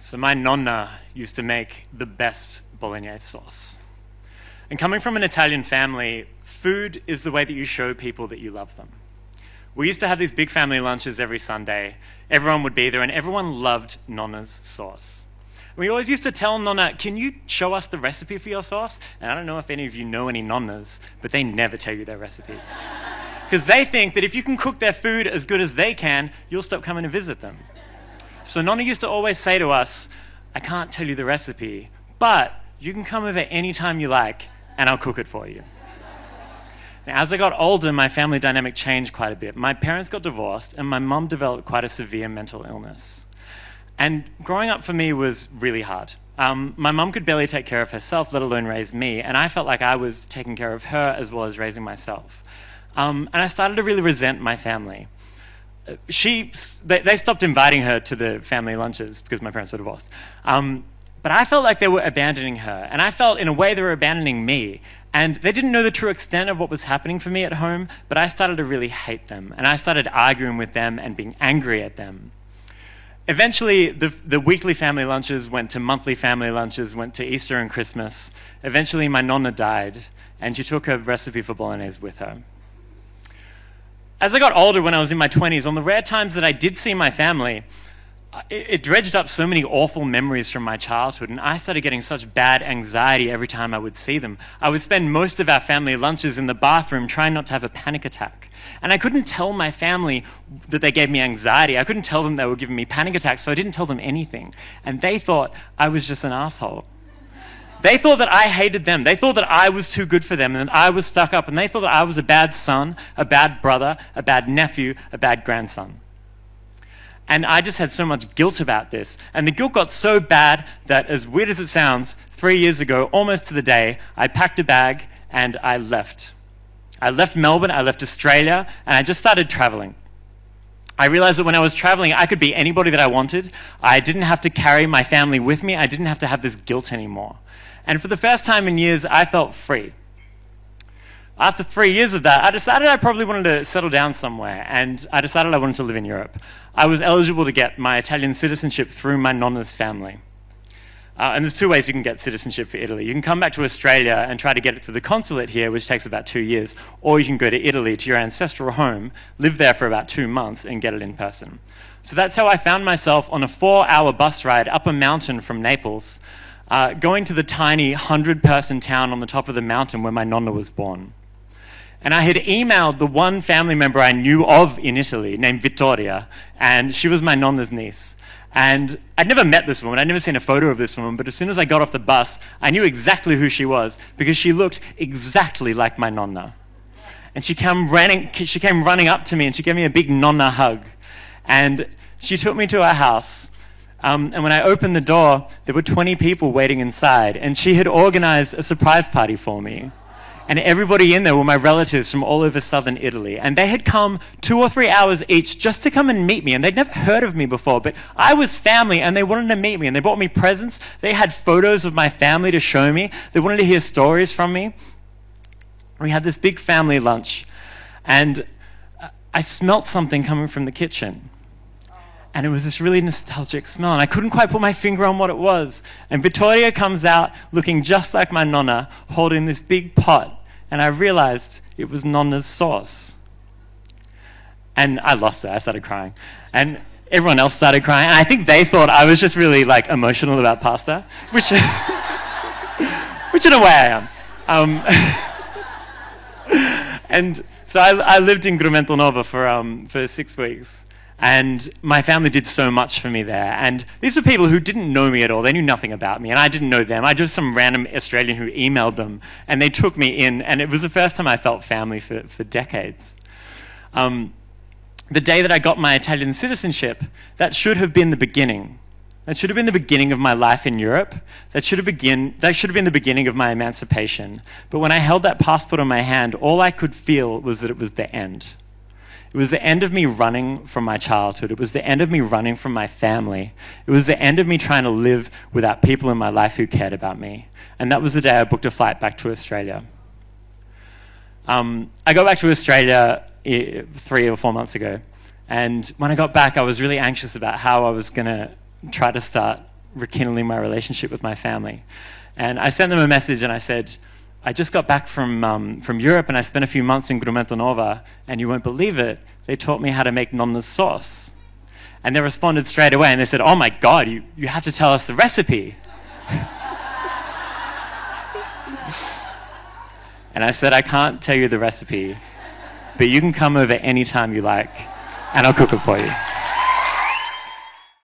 So my Nonna used to make the best bolognese sauce. And coming from an Italian family, food is the way that you show people that you love them. We used to have these big family lunches every Sunday. Everyone would be there and everyone loved Nonna's sauce. We always used to tell Nonna, can you show us the recipe for your sauce? And I don't know if any of you know any Nonnas, but they never tell you their recipes. Because they think that if you can cook their food as good as they can, you'll stop coming to visit them. So Nonna used to always say to us, I can't tell you the recipe, but you can come over anytime you like and I'll cook it for you. Now, as I got older, my family dynamic changed quite a bit. My parents got divorced and my mum developed quite a severe mental illness. And growing up for me was really hard. My mum could barely take care of herself, let alone raise me, and I felt like I was taking care of her as well as raising myself. And I started to really resent my family. They stopped inviting her to the family lunches because my parents were divorced. But I felt like they were abandoning her, and I felt in a way they were abandoning me. And they didn't know the true extent of what was happening for me at home, but I started to really hate them, and I started arguing with them and being angry at them. Eventually, the weekly family lunches went to monthly family lunches, went to Easter and Christmas. Eventually, my Nonna died, and she took her recipe for bolognese with her. As I got older, when I was in my 20s, on the rare times that I did see my family, it dredged up so many awful memories from my childhood, and I started getting such bad anxiety every time I would see them. I would spend most of our family lunches in the bathroom trying not to have a panic attack. And I couldn't tell my family that they gave me anxiety. I couldn't tell them they were giving me panic attacks, so I didn't tell them anything. And they thought I was just an asshole. They thought that I hated them. They thought that I was too good for them and that I was stuck up. And they thought that I was a bad son, a bad brother, a bad nephew, a bad grandson. And I just had so much guilt about this. And the guilt got so bad that, as weird as it sounds, 3 years ago, almost to the day, I packed a bag and I left. I left Melbourne, I left Australia, and I just started traveling. I realized that when I was traveling, I could be anybody that I wanted. I didn't have to carry my family with me. I didn't have to have this guilt anymore. And for the first time in years, I felt free. After 3 years of that, I decided I probably wanted to settle down somewhere, and I decided I wanted to live in Europe. I was eligible to get my Italian citizenship through my Nonna's family. And there's two ways you can get citizenship for Italy. You can come back to Australia and try to get it through the consulate here, which takes about 2 years, or you can go to Italy, to your ancestral home, live there for about 2 months, and get it in person. So that's how I found myself on a 4-hour bus ride up a mountain from Naples, going to the tiny 100-person town on the top of the mountain where my Nonna was born. And I had emailed the one family member I knew of in Italy named Vittoria, and she was my Nonna's niece. And I'd never met this woman, I'd never seen a photo of this woman, but as soon as I got off the bus, I knew exactly who she was because she looked exactly like my Nonna. And she came running up to me and she gave me a big Nonna hug. And she took me to her house. And when I opened the door, there were 20 people waiting inside, and she had organized a surprise party for me. And everybody in there were my relatives from all over southern Italy. And they had come 2 or 3 hours each just to come and meet me. And they'd never heard of me before, but I was family and they wanted to meet me. And they brought me presents. They had photos of my family to show me. They wanted to hear stories from me. We had this big family lunch. And I smelt something coming from the kitchen. And it was this really nostalgic smell. And I couldn't quite put my finger on what it was. And Vittoria comes out looking just like my Nonna, holding this big pot. And I realized it was Nonna's sauce. And I lost it. I started crying. And everyone else started crying. And I think they thought I was just really emotional about pasta, which in a way I am. And so I lived in Grumento Novo for 6 weeks. And my family did so much for me there. And these were people who didn't know me at all. They knew nothing about me, and I didn't know them. I just some random Australian who emailed them, and they took me in, and it was the first time I felt family for decades. The day that I got my Italian citizenship, that should have been the beginning. That should have been the beginning of my life in Europe. That should have been the beginning of my emancipation. But when I held that passport in my hand, all I could feel was that it was the end. It was the end of me running from my childhood. It was the end of me running from my family. It was the end of me trying to live without people in my life who cared about me. And that was the day I booked a flight back to Australia. I got back to Australia 3 or 4 months ago. And when I got back, I was really anxious about how I was going to try to start rekindling my relationship with my family. And I sent them a message and I said, I just got back from Europe and I spent a few months in Grumento Nova, and you won't believe it, they taught me how to make Nonna's sauce. And they responded straight away and they said, oh my God, you have to tell us the recipe. And I said, I can't tell you the recipe, but you can come over anytime you like, and I'll cook it for you.